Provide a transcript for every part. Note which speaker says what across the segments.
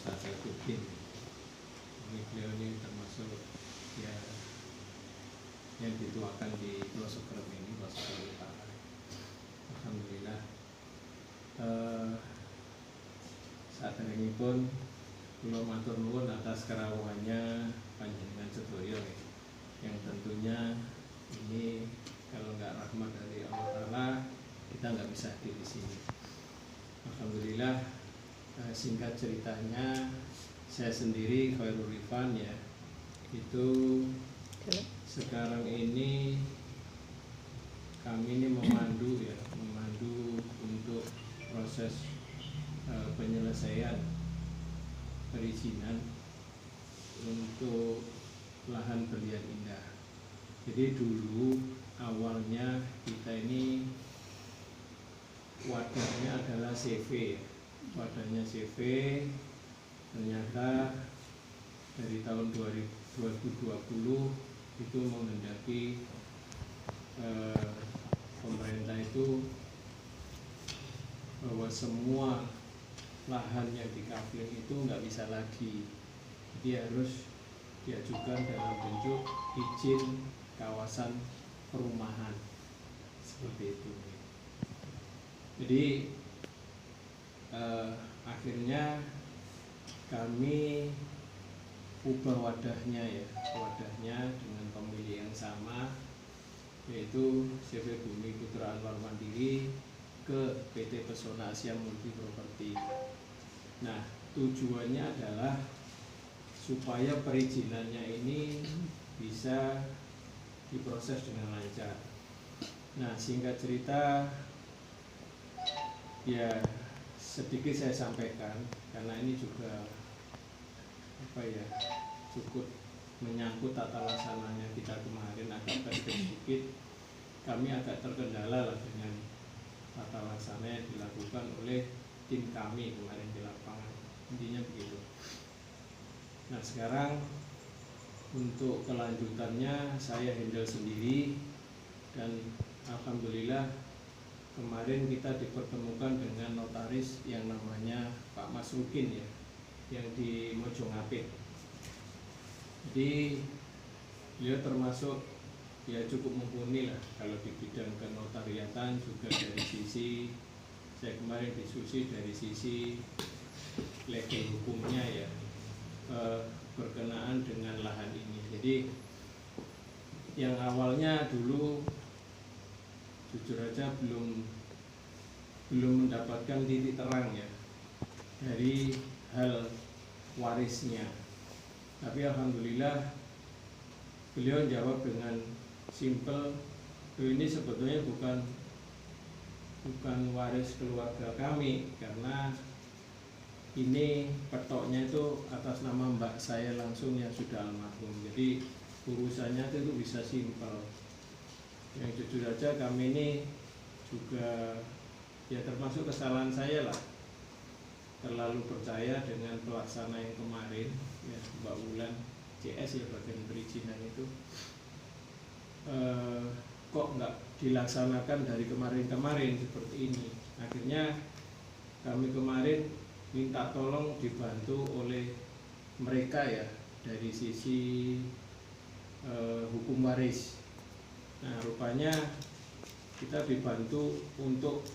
Speaker 1: Ustaz Saifuddin. Ini beliau ini termasuk ya yang dituakan di pelosok Krem ini, pelosok Krem Utara. Alhamdulillah. Saat ini pun kula matur nuwun atas kerawuhannya panjenengan sedaya yang tentunya ini kalau nggak rahmat dari Allah Ta'ala kita nggak bisa hadir di sini. Alhamdulillah. Singkat ceritanya saya sendiri Khairul Rifan ya itu sekarang ini kami ini memandu untuk proses penyelesaian perizinan untuk lahan Berlian Indah. Jadi dulu awalnya kita ini wadahnya adalah CV, wadahnya CV. Ternyata dari tahun 2020 itu menghendaki pemerintah itu bahwa semua lahan yang di kafling itu nggak bisa lagi, jadi harus diajukan dalam bentuk izin kawasan perumahan seperti itu. Jadi akhirnya kami ubah wadahnya dengan pemilih yang sama, yaitu CV Bumi Putra Anwar Mandiri ke PT Pesona Asia Multi Property. Nah, tujuannya adalah supaya perizinannya ini bisa diproses dengan lancar. Nah, singkat cerita ya sedikit saya sampaikan karena ini juga cukup menyangkut tata laksananya kita kemarin agak sedikit kami agak terkendala lah dengan tata laksana yang dilakukan oleh tim kami kemarin di lapangan, intinya begitu. Nah sekarang untuk kelanjutannya saya handle sendiri dan alhamdulillah kemarin kita dipertemukan dengan notaris yang namanya Pak Masrukin ya, yang di Mojongapit. Jadi beliau termasuk ya cukup mumpuni lah kalau di bidang kenotariatan, juga dari sisi saya kemarin diskusi dari sisi legal hukumnya ya berkenaan dengan lahan ini. Jadi yang awalnya dulu jujur aja belum mendapatkan titik terang ya dari hal warisnya, tapi alhamdulillah beliau jawab dengan simple, ini sebetulnya bukan waris keluarga kami karena ini petoknya itu atas nama mbak saya langsung yang sudah almarhum, jadi urusannya itu bisa simple. Yang jujur aja kami ini juga ya termasuk kesalahan saya lah, terlalu percaya dengan pelaksana yang kemarin ya Mbak Wulan CS ya bagian perizinan itu kok nggak dilaksanakan dari kemarin seperti ini. Akhirnya kami kemarin minta tolong dibantu oleh mereka ya dari sisi hukum waris. Nah rupanya kita dibantu untuk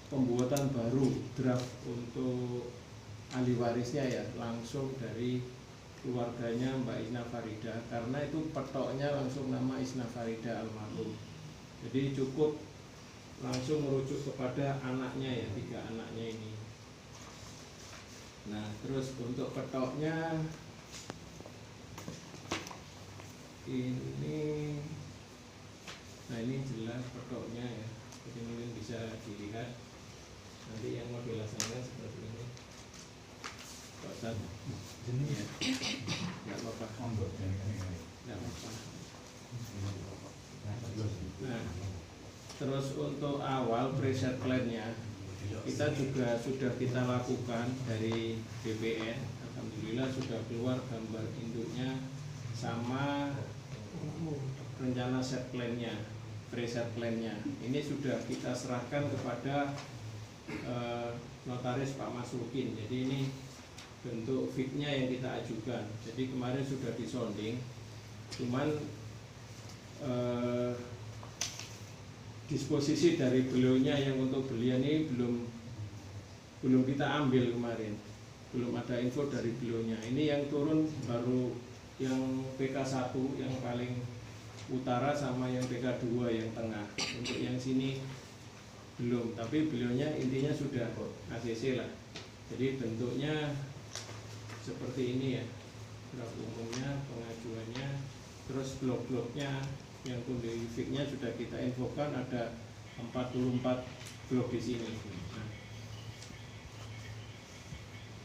Speaker 1: pembuatan baru draft untuk ahli warisnya ya langsung dari keluarganya Mbak Isna Farida, karena itu petoknya langsung nama Isna Farida almarhum, jadi cukup langsung merujuk kepada anaknya ya, 3 anaknya ini. Nah terus untuk petoknya ini, nah ini jelas petoknya ya, jadi mungkin bisa dilihat nanti yang mau dilaksanakan seperti ini. Pak Ustaz, ya, nggak apa-apa, nggak apa-apa. Nah, terus untuk awal preset plan-nya kita juga sudah kita lakukan dari BPN. Alhamdulillah sudah keluar gambar induknya sama rencana set plan-nya, preset plan-nya. Ini sudah kita serahkan kepada notaris Pak Masrukin. Jadi ini bentuk fitnya yang kita ajukan. Jadi kemarin sudah disonding, cuman disposisi dari beliaunya yang untuk beliau ini belum kita ambil kemarin, belum ada info dari beliaunya. Ini yang turun baru yang PK1 yang paling utara sama yang PK2 yang tengah. Untuk yang sini belum, tapi beliaunya intinya sudah ACC lah. Jadi bentuknya seperti ini ya, draft umumnya, pengajuannya, terus blok-bloknya yang kondifiknya sudah kita infokan, ada 44 blok di sini. Nah,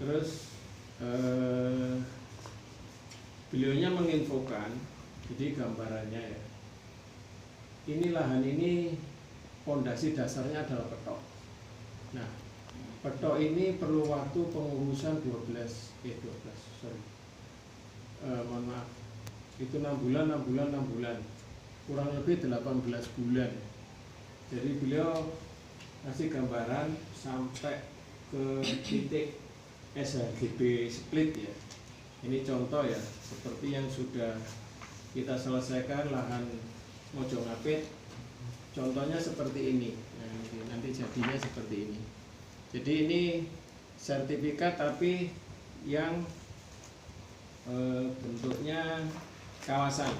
Speaker 1: terus beliaunya menginfokan, jadi gambarannya ya, ini lahan ini pondasi dasarnya adalah petok. Nah, petok ini perlu waktu pengurusan 12 mohon maaf, itu 6 bulan, kurang lebih 18 bulan. Jadi beliau kasih gambaran sampai ke titik SHGB split ya. Ini contoh ya, seperti yang sudah kita selesaikan lahan Mojongapit, contohnya seperti ini. Nah, nanti jadinya seperti ini. Jadi ini sertifikat tapi yang bentuknya kawasan.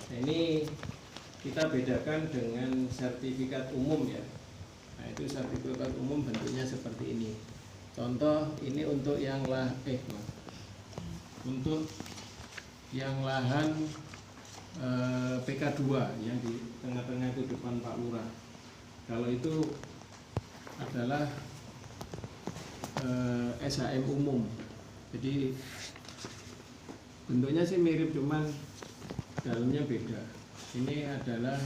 Speaker 1: Nah, ini kita bedakan dengan sertifikat umum ya. Nah, itu sertifikat umum bentuknya seperti ini. Contoh ini untuk yang untuk yang lahan PK2 yang di tengah-tengah itu depan Pak Lurah. Kalau itu adalah SHM umum. Jadi bentuknya sih mirip, cuman dalamnya beda. Ini adalah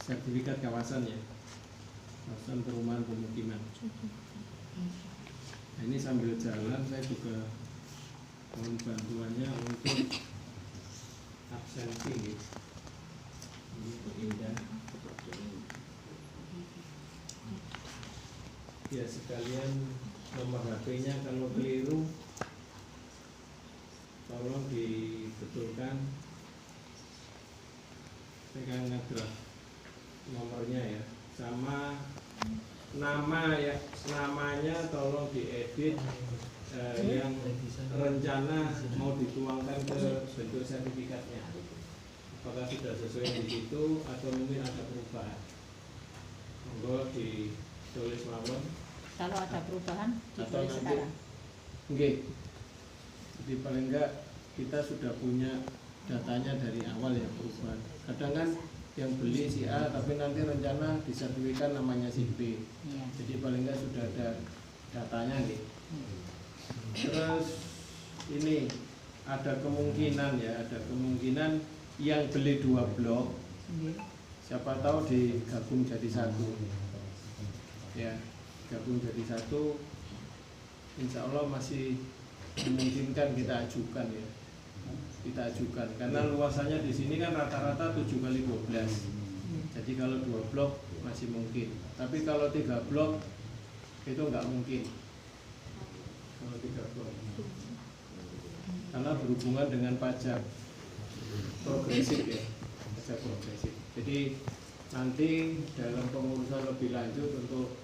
Speaker 1: sertifikat kawasan ya, kawasan perumahan pemukiman. Nah, ini sambil jalan saya juga mohon bantuannya untuk absensi. Ini indah. Ya sekalian nomor HP-nya kalau keliru tolong dibetulkan. Pegang ngedraft nomornya ya, sama nama ya, namanya tolong diedit yang rencana mau dituangkan ke bentuk sertifikatnya. Apakah sudah sesuai di situ atau mungkin ada perubahan? Monggo ditulis mawon.
Speaker 2: Kalau ada perubahan
Speaker 1: Atau
Speaker 2: ditulis
Speaker 1: nanti
Speaker 2: sekarang.
Speaker 1: Oke. Jadi paling enggak kita sudah punya datanya dari awal ya perubahan. Kadang kan yang beli si A tapi nanti rencana disertifikat namanya si B.
Speaker 2: Iya.
Speaker 1: Jadi paling enggak sudah ada datanya nih. Terus ini ada kemungkinan ya, ada kemungkinan yang beli 2 blok, siapa tahu digabung jadi satu. Ya, gabung jadi satu, insya Allah masih memungkinkan kita ajukan ya. Kita ajukan karena luasannya di sini kan rata-rata 7x12. Jadi kalau 2 blok masih mungkin. Tapi kalau 3 blok itu nggak mungkin. Kalau 3 blok. Karena berhubungan dengan pajak progresif ya, pajak progresif. Jadi nanti dalam pengurusan lebih lanjut untuk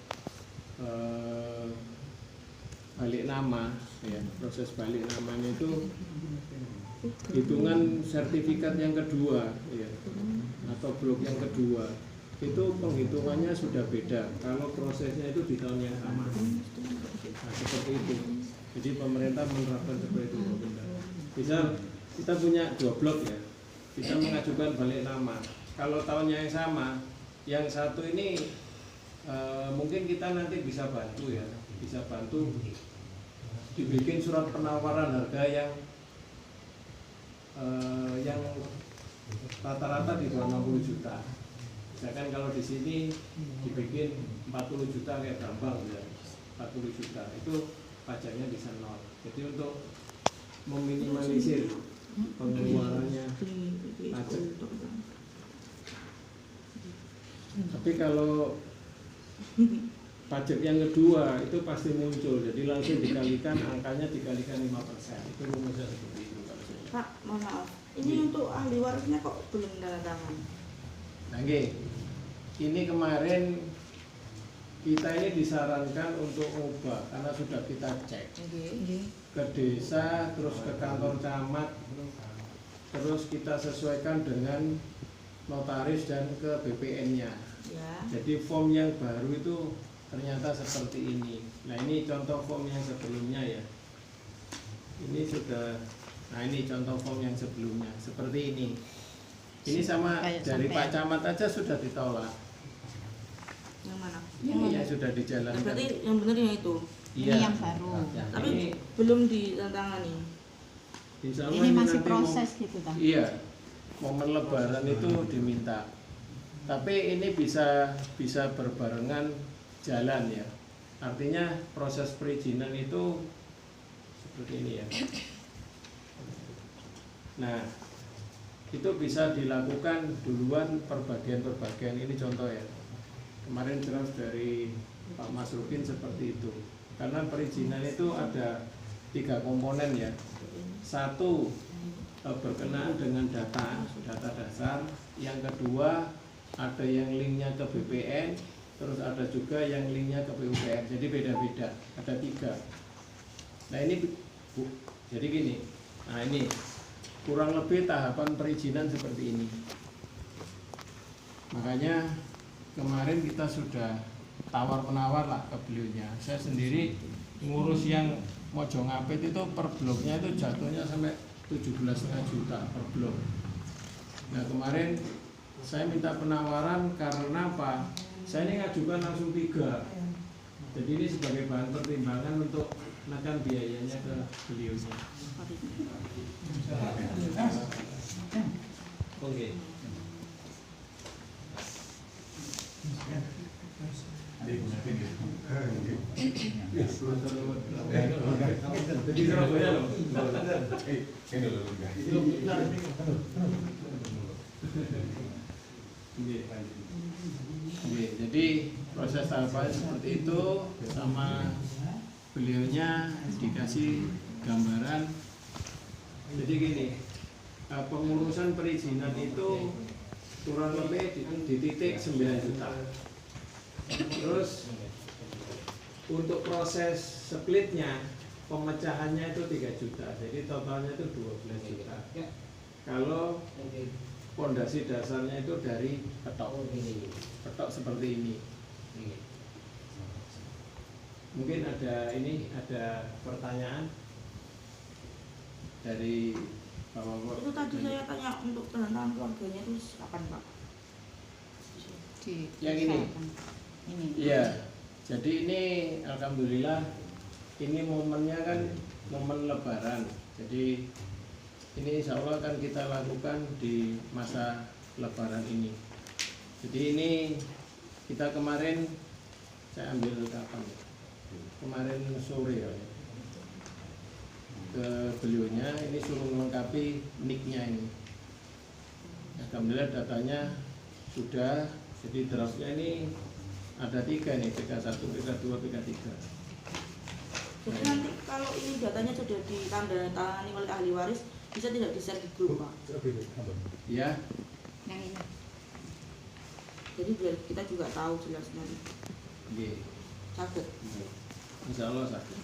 Speaker 1: balik nama ya, proses balik namanya itu hitungan sertifikat yang kedua ya, atau blok yang kedua itu penghitungannya sudah beda kalau prosesnya itu di tahun yang sama. Nah, seperti itu. Jadi pemerintah menerapkan seperti itu. Misal kita punya 2 blok ya, kita mengajukan balik nama. Kalau tahunnya yang sama, yang satu ini mungkin kita nanti bisa bantu ya, bisa bantu dibikin surat penawaran harga yang rata-rata di bawah 60 juta. Misalkan kalau di sini dibikin 40 juta kayak Bambang ya, 40 juta itu pajaknya bisa 0. Jadi untuk meminimalisir pengeluarannya pajak. Tapi kalau pajak yang kedua itu pasti muncul, jadi langsung dikalikan, angkanya dikalikan 5%. Itu rumusnya seperti itu kalau saya.
Speaker 3: Pak, mohon maaf. Ini untuk ahli warisnya kok belum tanda tangan?
Speaker 1: Nah, ini kemarin kita ini disarankan untuk ubah karena sudah kita cek ke desa, terus ke kantor camat, terus kita sesuaikan dengan notaris dan ke BPN-nya.
Speaker 3: Ya.
Speaker 1: Jadi form yang baru itu ternyata seperti ini. Nah, ini contoh form yang sebelumnya ya. Ini sudah, nah ini contoh form yang sebelumnya seperti ini. Ini sama dari Pak Camat aja sudah ditolak.
Speaker 3: Yang mana?
Speaker 1: Ini yang sudah dijalankan.
Speaker 3: Berarti yang benar yang itu.
Speaker 1: Iya.
Speaker 2: Ini yang baru.
Speaker 3: Tapi
Speaker 1: Ini,
Speaker 3: belum ditandatangani.
Speaker 1: insya Allah
Speaker 2: Ini masih
Speaker 1: nanti
Speaker 2: proses gitu, Bang.
Speaker 1: Iya, momen Lebaran itu diminta. Tapi ini bisa berbarengan jalan ya. Artinya proses perizinan itu seperti ini ya. Nah, itu bisa dilakukan duluan perbagian-perbagian. Ini contoh ya. Kemarin jelas dari Pak Masrukin seperti itu. Karena perizinan itu ada 3 komponen ya. Satu, berkenaan dengan data dasar. Yang kedua, ada yang linknya ke BPN, terus ada juga yang linknya ke PUPR. Jadi beda-beda, ada 3. Nah ini jadi gini. Nah ini kurang lebih tahapan perizinan seperti ini. Makanya kemarin kita sudah tawar-menawar lah ke beliaunya. Saya sendiri ngurus yang Mojongapit itu per bloknya itu jatuhnya sampai 17,5 juta per blok. Nah kemarin saya minta penawaran karena apa? Saya ini ngajukan langsung 3. Jadi ini sebagai bahan pertimbangan untuk menekan biayanya ke beliaunya. Oke. Jadi Surabaya loh. Jadi proses tahapan seperti itu sama beliaunya dikasih gambaran. Jadi gini, pengurusan perizinan itu kurang lebih di titik 9 juta. Terus untuk proses splitnya, pemecahannya itu 3 juta. Jadi totalnya itu 12 juta. Kalau pondasi dasarnya itu dari petok seperti ini. Mungkin ada pertanyaan dari Bapak.
Speaker 3: Itu tadi saya tanya untuk tanda tangan keluarganya itu kapan, Pak?
Speaker 1: Yang ini.
Speaker 2: Ini.
Speaker 1: Iya. Jadi ini alhamdulillah ini momennya kan momen Lebaran. Jadi ini insya Allah akan kita lakukan di masa Lebaran ini. Jadi ini kita kemarin saya ambil kapan? Kemarin sore ya. Ke beliaunya ini suruh melengkapi nicknya ini. Alhamdulillah datanya sudah. Jadi draftnya ini ada 3 nih, PK1, PK2, PK3.
Speaker 3: Jadi nanti kalau ini datanya sudah ditandatangani oleh ahli waris, bisa tidak di-share di grup, Pak?
Speaker 1: Ya.
Speaker 2: Yang ini.
Speaker 3: Jadi biar kita juga tahu jelas nanti.
Speaker 1: Iya.
Speaker 3: Sakit.
Speaker 1: Insya Allah sakit.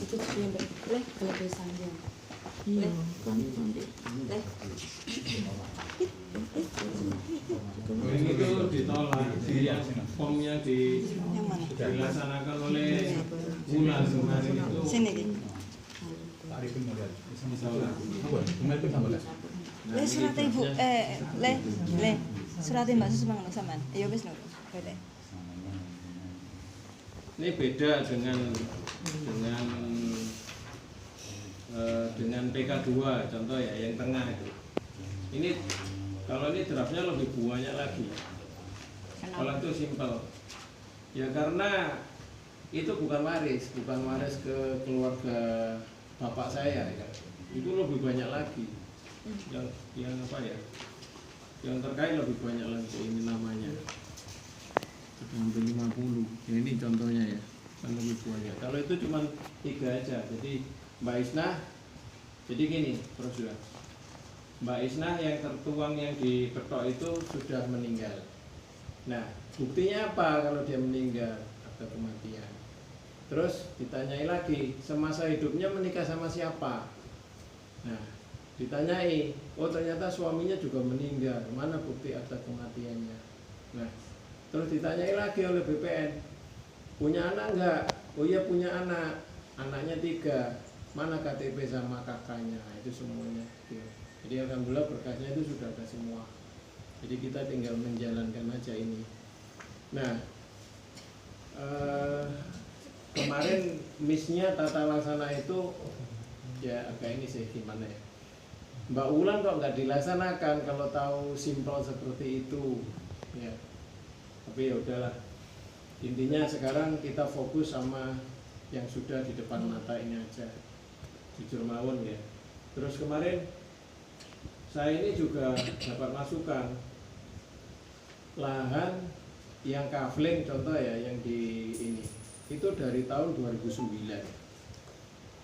Speaker 3: Itu yang boleh desanya. Iya, kan nanti.
Speaker 1: Ini itu ditolak, yang formnya dilaksanakan oleh Bulan kemarin itu.
Speaker 4: Sini Ki. Le surate Ibu le surate Mbak Sus mangono sampean. Ya wis lho. Beda.
Speaker 1: Ini beda dengan PK2 contoh ya, yang tengah itu. Ini kalau ini draftnya lebih banyak lagi. Kalau itu simpel. Ya karena itu bukan waris ke keluarga bapak saya ya. Itu lebih banyak lagi. Yang apa ya? Yang terkait lebih banyak lagi ini namanya. itu cuma 3 aja. Jadi Mbak Isnah, jadi gini prosedur. Mbak Isnah yang tertuang yang diketok itu sudah meninggal. Nah, buktinya apa kalau dia meninggal atau kematian? Terus ditanyai lagi, semasa hidupnya menikah sama siapa? Nah, ditanyai, oh ternyata suaminya juga meninggal, mana bukti akta kematiannya? Nah, terus ditanyai lagi oleh BPN, punya anak enggak? Oh iya punya anak, anaknya 3, mana KTP sama kakaknya? Nah, itu semuanya. Jadi alhamdulillah berkasnya itu sudah ada semua. Jadi kita tinggal menjalankan aja ini. Nah, kemarin missnya tata laksana itu ya agak ini sih gimana ya. Mbak Ulan kok nggak dilaksanakan kalau tahu simpel seperti itu ya. Tapi ya udahlah. Intinya sekarang kita fokus sama yang sudah di depan mata ini aja. Jujur mawon ya. Terus kemarin saya ini juga dapat masukan lahan yang kafling contoh ya yang di ini itu dari tahun 2009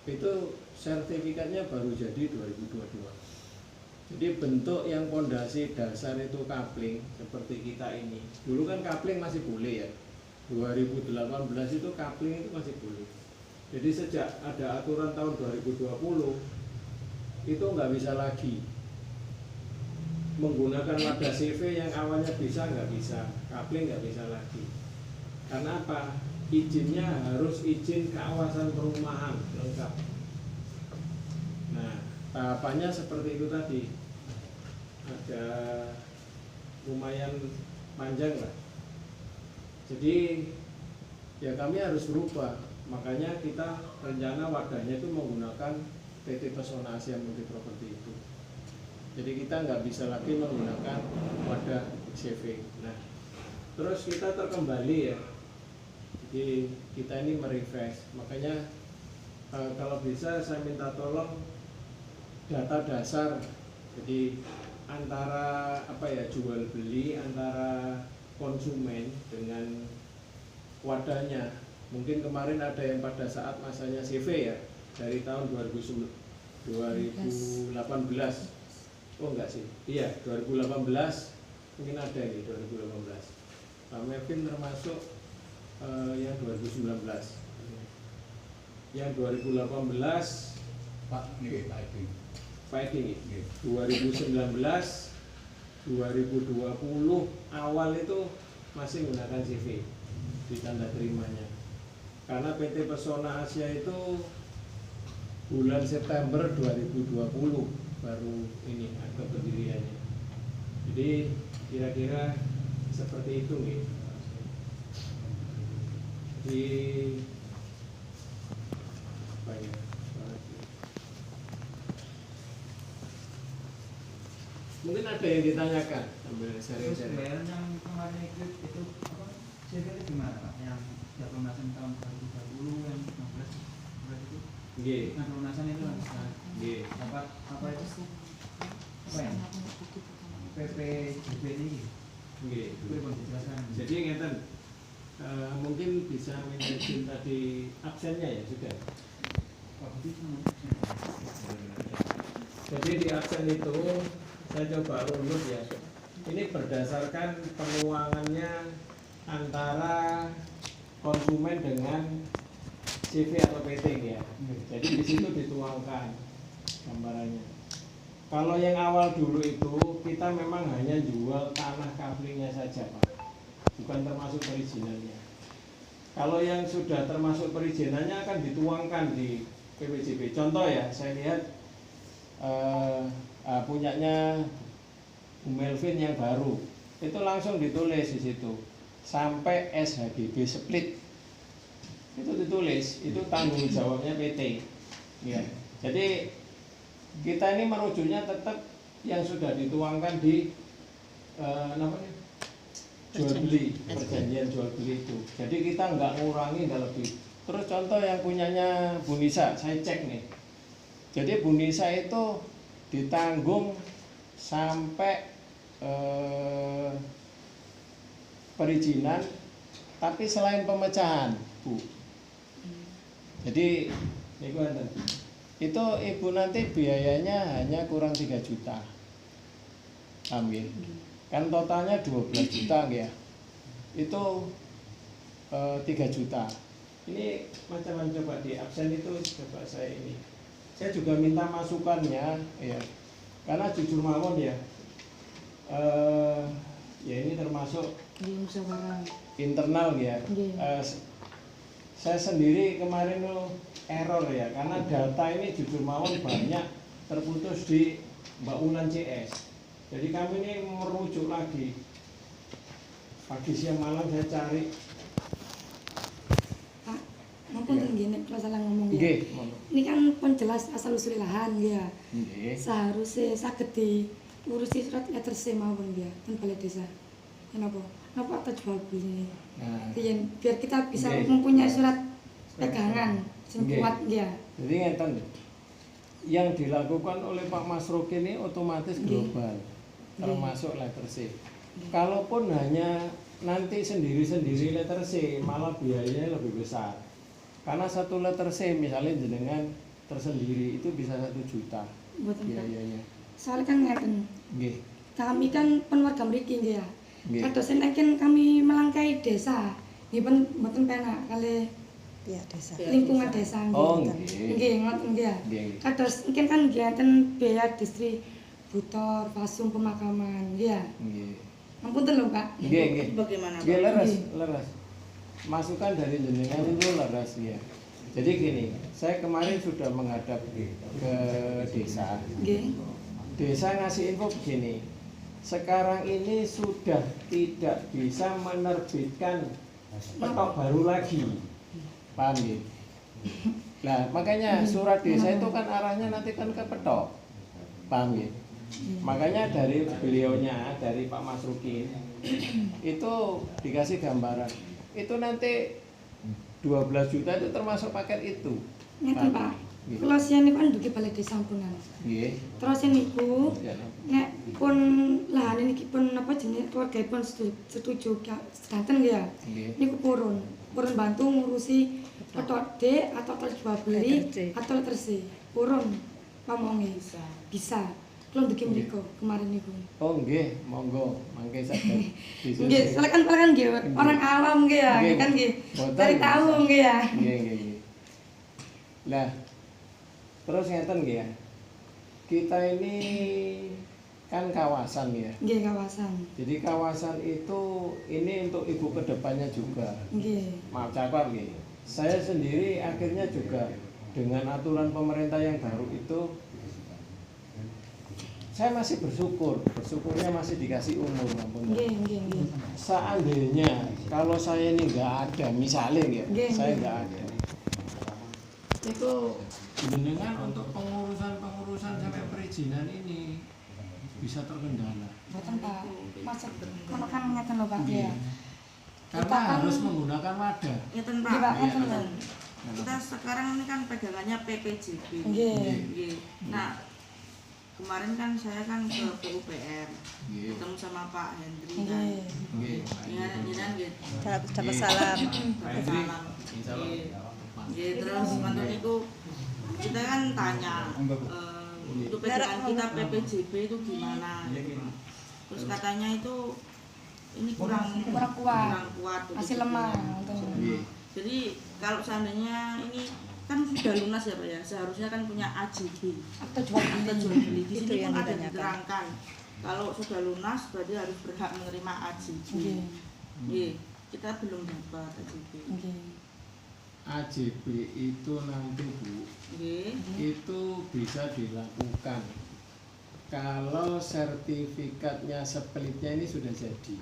Speaker 1: itu sertifikatnya baru jadi 2022. Jadi bentuk yang pondasi dasar itu kapling seperti kita ini. Dulu kan kapling masih boleh ya. 2018 itu kapling itu masih boleh. Jadi sejak ada aturan tahun 2020 itu nggak bisa lagi menggunakan wadah CV yang awalnya bisa nggak bisa, kapling nggak bisa lagi. Karena apa? Izinnya harus izin kawasan perumahan lengkap. Nah, tahapannya seperti itu tadi. Ada lumayan panjang lah. Jadi ya kami harus berubah. Makanya kita rencana wadahnya itu menggunakan PT Pesona Asia Multi Property itu. Jadi kita nggak bisa lagi menggunakan wadah CV. Nah, terus kita terkembali ya. Jadi kita ini merefresh. Makanya kalau bisa saya minta tolong data dasar. Jadi antara apa ya jual beli antara konsumen dengan wadahnya. Mungkin kemarin ada yang pada saat masanya CV ya dari tahun 2018. Oh enggak sih, iya 2018 mungkin ada ini 2018. Pak Mevin termasuk yang 2019. Yang 2018
Speaker 5: Pak ini
Speaker 1: Pak Edi 2019 2020 awal itu masih menggunakan CV di tanda terimanya. Karena PT Pesona Asia itu bulan September 2020 baru ini akte pendiriannya. Jadi kira-kira seperti itu nih. Di apa ya? Mungkin ada yang ditanyakan sambil
Speaker 6: Terus
Speaker 1: sharing-sharing.
Speaker 6: bayaran yang kemarin itu apa? CV itu gimana Pak? Yang ya pelunasan tahun 2020 yang 16 itu?
Speaker 1: Nggih.
Speaker 6: Nah pelunasan itu kan bisa
Speaker 1: Nggih.
Speaker 6: dapat apa itu? Apa ya? PPJB ini.
Speaker 1: Nggih.
Speaker 6: Itu boleh dijelaskan.
Speaker 1: Jadi ngeten, mungkin bisa minta izin tadi absennya ya sudah.
Speaker 6: Pak Budi sama
Speaker 1: Jadi di absen itu saya coba runut ya. Ini berdasarkan penuangannya antara konsumen dengan CV atau PT ya. Jadi di situ dituangkan gambarannya. Kalau yang awal dulu itu kita memang hanya jual tanah kaplingnya saja Pak, bukan termasuk perizinannya. Kalau yang sudah termasuk perizinannya akan dituangkan di PWJB. Contoh ya, saya lihat punyanya Bu Melvin yang baru, itu langsung ditulis di situ sampai SHGB split. Itu ditulis, itu tanggung jawabnya PT. Ya. Jadi kita ini merujuknya tetap yang sudah dituangkan di namanya jual beli, perjanjian jual beli itu. Jadi kita nggak ngurangi, nggak lebih. Terus contoh yang punyanya Bu Nisa, saya cek nih. Jadi Bu Nisa itu ditanggung sampai perizinan, tapi selain pemecahan, Bu. Jadi niku enten. Itu ibu nanti biayanya hanya kurang 3 juta. Ambil. Kan totalnya 12 juta ya. Itu 3 juta. Ini macam-macam coba di absen itu coba saya ini. Saya juga minta masukannya ya. Karena jujur mawon ya. Ya ini termasuk internal ya. Saya sendiri kemarin error ya, karena data ini jujur mawon banyak terputus di Mbak Ulan CS. Jadi kami ini merujuk lagi. Pagi siang malam saya cari.
Speaker 7: Pak, maupun gini kalau salah ngomong ya.
Speaker 1: Nggih,
Speaker 7: Ini kan pun jelas asal usul lahan ya.
Speaker 1: nggih.
Speaker 7: Seharusnya saged diurusi surat letter C mawon ya, ten balai desa. Kenapa? Kenapa kita jual beli?
Speaker 1: Nah,
Speaker 7: Biar kita bisa
Speaker 1: Nggih.
Speaker 7: mempunyai surat pegangan sing
Speaker 1: Nggih.
Speaker 7: kuat ya.
Speaker 1: jadi ngeten. Yang dilakukan oleh Pak Masroki ini otomatis
Speaker 7: Nggih.
Speaker 1: global, termasuk letter C. Kalaupun hanya nanti sendiri-sendiri letter C, malah biayanya lebih besar. Karena satu letter C misalnya jenengan tersendiri itu bisa 1 juta
Speaker 7: Buatan Pak.
Speaker 1: biayanya.
Speaker 7: Soalnya kan ngeten.
Speaker 1: Nggih.
Speaker 7: Kami kan penwarga mriki nggih ya.
Speaker 1: Nggih.
Speaker 7: Kadosen kan kami melangkai desa. Nggih pun mboten penak kali
Speaker 4: Pihak desa.
Speaker 7: lingkungan desa nggih.
Speaker 1: Oh,
Speaker 7: Ngoten.
Speaker 1: nggih.
Speaker 7: Nggih, ngoten nggih ya.
Speaker 1: Nggih.
Speaker 7: Kados mungkin kan nggih enten biaya distributor, fasum pemakaman nggih ya.
Speaker 1: Nggih.
Speaker 7: Ampun lho Pak.
Speaker 1: Nggih, nggih.
Speaker 3: Bagaimana
Speaker 1: Nggih,
Speaker 3: Pak?
Speaker 1: leres,
Speaker 7: Nggih.
Speaker 1: leres. Masukan dari jenengan itu leres ya. Jadi gini, saya kemarin sudah menghadap ke desa.
Speaker 7: Nggih.
Speaker 1: Desa ngasih info begini. Sekarang ini sudah tidak bisa menerbitkan petok baru lagi. Paham ya? Nah, makanya surat desa itu kan arahnya nanti kan ke petok. Paham ya? Makanya dari beliaunya, dari Pak Masruki itu dikasih gambaran. Itu nanti 12 juta itu termasuk paket itu.
Speaker 7: Ngeten Pak.
Speaker 1: Nggih.
Speaker 7: Kula siyen niku kan dugi balai desa ampunan.
Speaker 1: Nggih.
Speaker 7: Terus niku
Speaker 1: Ya.
Speaker 7: nek pun lahan niki pun apa jenenge keluarga pun setuju sedanten ya.
Speaker 1: Nggih.
Speaker 7: Niku purun bantu ngurusi petok D atau terus jual beli
Speaker 4: Letter C.
Speaker 7: atau letter C. Purun pamonge bisa. Kula dugi mriku kemarin niku.
Speaker 1: Oh nggih, monggo mangke saged disusun.
Speaker 7: Nggih, soalnya kan nggih orang awam nggih ya,
Speaker 1: Nggih.
Speaker 7: kan nggih.
Speaker 1: Boten.
Speaker 7: Cari tahu nggih ya.
Speaker 1: Nggih, nggih, nggih. Lah, terus ngeten nggih ya. Kita ini kan kawasan ya.
Speaker 7: Nggih kawasan.
Speaker 1: Jadi kawasan itu ini untuk ibu kedepannya juga.
Speaker 7: Nggih.
Speaker 1: Maaf cakap nggih. Saya sendiri akhirnya juga dengan aturan pemerintah yang baru itu saya masih bersyukurnya masih dikasih umur ampun.
Speaker 7: Nggih, nggih, nggih.
Speaker 1: Seandainya kalau saya ini nggak ada, misalnya ya,
Speaker 7: Nggih,
Speaker 1: saya
Speaker 7: nggih.
Speaker 1: nggak ada, itu jenengan untuk pengurusan sampai perizinan ini bisa terkendala.
Speaker 7: Boten Pak. Maksud kono kan ngeten lho Pak ya.
Speaker 1: Karena
Speaker 7: Kita kan-
Speaker 1: harus menggunakan wadah.
Speaker 3: Ngeten
Speaker 7: Nggih, Pak,
Speaker 3: Pak.
Speaker 7: ngeten,
Speaker 3: Ngeten.
Speaker 7: Pak.
Speaker 3: Kita sekarang ini kan pegangannya PPJB.
Speaker 7: Nggih.
Speaker 3: Nggih. Nah, kemarin kan saya kan ke PUPR
Speaker 1: Nggih.
Speaker 3: ketemu sama Pak Hendri kan.
Speaker 7: Nggih.
Speaker 1: Nggih.
Speaker 3: Iya, jenengan nggih.
Speaker 4: Dapat salam.
Speaker 3: Dapat salam. Nggih. Nggih, terus mantu niku kita kan tanya untuk pegangan kita PPJB itu gimana gitu. Terus katanya itu ini kurang
Speaker 7: Kurang kuat.
Speaker 3: gitu.
Speaker 7: Masih lemah ngoten.
Speaker 1: Nggih.
Speaker 3: Jadi kalau seandainya ini kan sudah lunas ya Pak ya, seharusnya kan punya AJB
Speaker 7: Atau jual
Speaker 3: atau
Speaker 7: beli.
Speaker 3: jual beli. Di
Speaker 4: Itu
Speaker 3: sini
Speaker 4: yang
Speaker 3: pun ada
Speaker 4: ditanyakan.
Speaker 3: diterangkan kalau sudah lunas berarti harus berhak menerima AJB.
Speaker 7: Nggih.
Speaker 3: Nggih, kita belum dapat AJB.
Speaker 7: Nggih.
Speaker 1: AJB itu nanti Bu,
Speaker 3: Nggih.
Speaker 1: itu bisa dilakukan kalau sertifikatnya splitnya ini sudah jadi.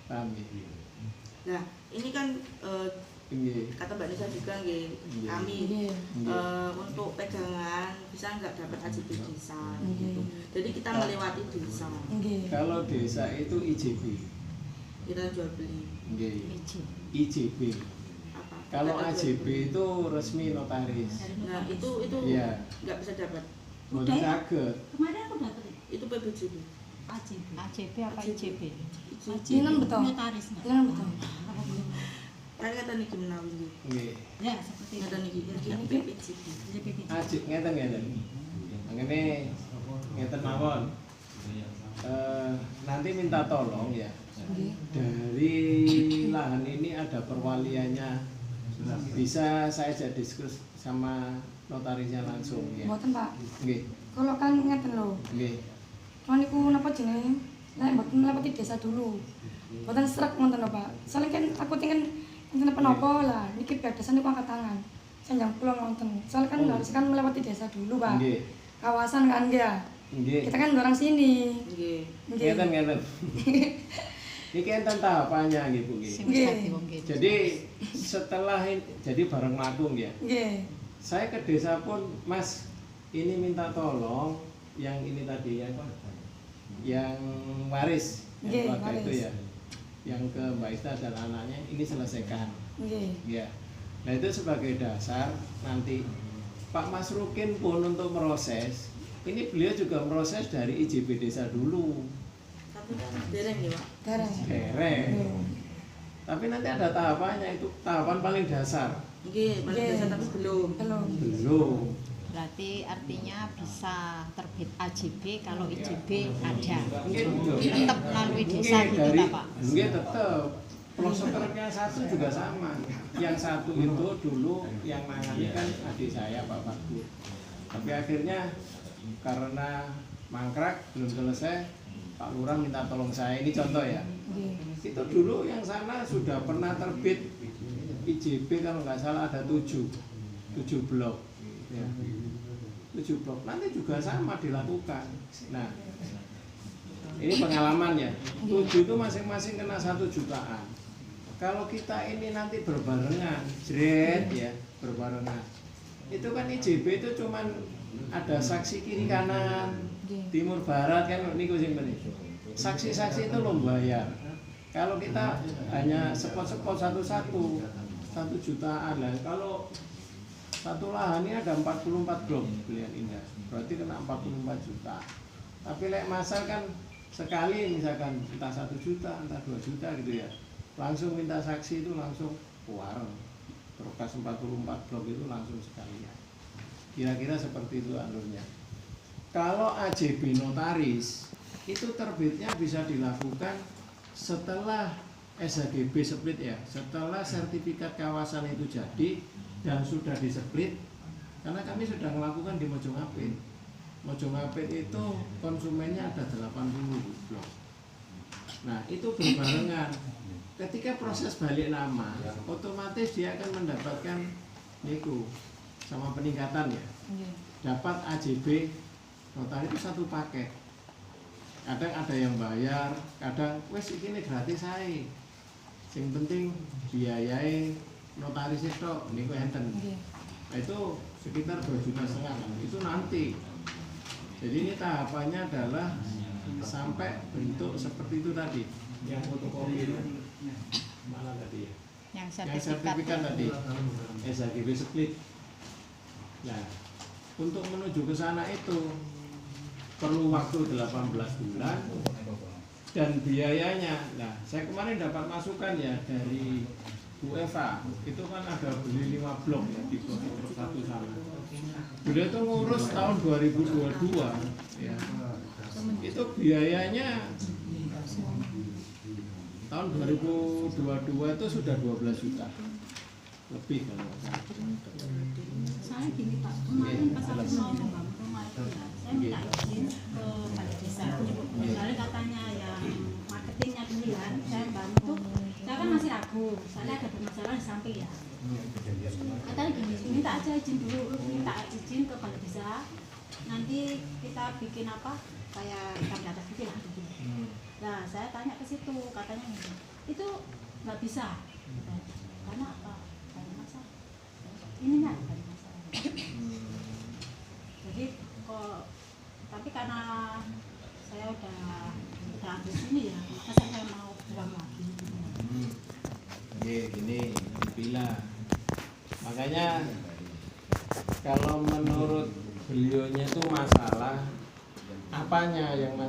Speaker 1: Paham ya?
Speaker 3: Nah, ini kan
Speaker 1: Nggih.
Speaker 3: kata Mbak Nisa juga nggih,
Speaker 1: Nggih.
Speaker 3: kami
Speaker 7: Nggih.
Speaker 3: untuk pegangan bisa nggak dapat AJB desa gitu.
Speaker 7: Nggih.
Speaker 3: Jadi kita melewati desa,
Speaker 7: Nggih.
Speaker 1: Kalau desa itu IJB.
Speaker 3: kita jual beli
Speaker 1: Nggih. IJB.
Speaker 3: apa?
Speaker 1: Kalau
Speaker 3: Kita jual
Speaker 1: AJB
Speaker 3: beli.
Speaker 1: itu resmi notaris.
Speaker 3: Nah itu
Speaker 1: Iya.
Speaker 3: nggak bisa dapat.
Speaker 1: Boten saged.
Speaker 8: Kemarin aku dapat
Speaker 3: Itu PPJB.
Speaker 8: AJB.
Speaker 2: AJB apa IJB?
Speaker 7: Jenengan betul.
Speaker 8: Notaris. Nak.
Speaker 7: Jenengan betul.
Speaker 3: Kayak kata niki menawi nggih.
Speaker 1: Nggih.
Speaker 2: Ya, seperti itu.
Speaker 3: Kata niki ini PPJB.
Speaker 1: Ajik ngeten. Mangene ngeten mawon. Nanti minta tolong ya. Dari lahan ini ada perwaliannya. Bisa saya ajak diskus sama notarisnya langsung ya.
Speaker 7: Mboten, Pak.
Speaker 1: Nggih.
Speaker 7: Kalau kan ngeten lho.
Speaker 1: Nggih.
Speaker 7: Kalau niku napa jenenge? Lek mboten melewati desa dulu. Mboten srek ngoten lho, Pak. Soalnya kan takut kan enten apa lah. Niki batasan niku angkat tangan. Sanjang kula ngoten. Soalnya kan harus kan melewati desa dulu, Pak.
Speaker 1: Nggih.
Speaker 7: Kawasan kan ya.
Speaker 1: Nggih.
Speaker 7: Kita kan orang sini.
Speaker 3: Nggih.
Speaker 1: Ngeten. Niki enten tahapannya nggih Bu nggih.
Speaker 2: Sing wis dadi wong kene.
Speaker 1: Jadi setelah jadi bareng mlaku ya.
Speaker 7: Nggih.
Speaker 1: Saya ke desa pun, Mas, ini minta tolong yang ini tadi yang waris,
Speaker 7: Nggih,
Speaker 1: yang keluarga itu
Speaker 7: waris.
Speaker 1: ya. Yang ke Mbak Ista dan anaknya ini selesaikan.
Speaker 7: Nggih.
Speaker 1: Ya. Nah, itu sebagai dasar nanti Pak Mas Rukin pun untuk proses, ini beliau juga proses dari IJB desa dulu.
Speaker 3: Tapi kan dereng ya, Pak.
Speaker 7: Dereng.
Speaker 1: Dereng.
Speaker 7: Nggih.
Speaker 1: Tapi nanti ada tahapannya, itu tahapan paling dasar.
Speaker 3: Nggih, balik desa tapi belum.
Speaker 1: Belum.
Speaker 2: Berarti artinya bisa terbit AJB kalau IJB ada.
Speaker 1: Nggih, betul.
Speaker 2: Tetap melalui desa
Speaker 1: Nggih,
Speaker 2: gitu
Speaker 1: dari
Speaker 2: ta, Pak?
Speaker 1: nggih tetap. Prosesornya satu juga sama. Yang satu itu dulu yang nangani kan adik saya Pak Faktur. Tapi akhirnya karena mangkrak belum selesai, Pak Lurah minta tolong saya. Ini contoh ya.
Speaker 7: Nggih.
Speaker 1: Itu dulu yang sana sudah pernah terbit IJB kalau nggak salah ada 7 blok. Ya. 7 blok. Nanti juga sama dilakukan. Nah, ini pengalaman ya. 7 itu masing-masing kena 1 jutaan. Kalau kita ini nanti berbarengan, jret ya, berbarengan. Itu kan IJB itu cuman ada saksi kiri kanan, timur barat kan niku sing penting. Saksi-saksi itu lo bayar. Kalau kita hanya spot-spot satu-satu 1 jutaan lah. Kalau satu lahan ini ada 44 blok Belian Indah, berarti kena 44 juta. Tapi lek masal kan sekali misalkan entah 1 juta, entah 2 juta gitu ya. Langsung minta saksi itu langsung keluar. Terkas 44 blok itu langsung sekalian. Kira-kira seperti itu alurnya. Kalau AJB notaris itu terbitnya bisa dilakukan setelah SHGB split ya, setelah sertifikat kawasan itu jadi dan sudah displit, karena kami sudah melakukan di Mojongapit. Mojongapit itu konsumennya ada 80 blok. Nah itu berbarengan. Ketika proses balik nama, otomatis dia akan mendapatkan niku sama peningkatan ya. Dapat AJB notaris itu 1 paket. Kadang ada yang bayar, kadang wes ini gratis saya. Yang penting biayai notaris itu niku enten. Nah, itu sekitar 2,5 juta kan. Itu nanti. Jadi ini tahapannya adalah sampai bentuk seperti itu tadi. Yang fotokopi itu mana tadi ya?
Speaker 2: Yang
Speaker 1: Yang
Speaker 2: sertifikat
Speaker 1: sertifikat tadi. SHGB split. Nah, untuk menuju ke sana itu perlu waktu 18 bulan dan biayanya. Nah, saya kemarin dapat masukan ya dari Bu Eva, itu kan ada beli 5 blok ya di blok satu sana. Beliau itu ngurus tahun 2022 ya. Itu biayanya tahun 2022 itu sudah 12 juta lebih kalau nggak salah.
Speaker 8: Saya gini Pak, kemarin pas aku mau membangun rumah itu ya, saya minta izin ke balai desa. Soalnya katanya yang marketingnya dulu ya, saya bantu. Saya kan masih ragu, soalnya ada permasalahan di samping ya. Katanya gini, minta aja izin dulu, minta izin ke balai desa. Nanti kita bikin apa, kayak ikan di atas gitu lah. Nah, saya tanya ke situ, katanya gitu. Itu nggak bisa. Karena apa? Banyak masalah. Ininya banyak masalah. Jadi kok, tapi karena saya udah di sini ya, masa saya mau buang lagi.
Speaker 1: Gini, dibilang. Makanya kalau menurut beliaunya itu masalah apanya yang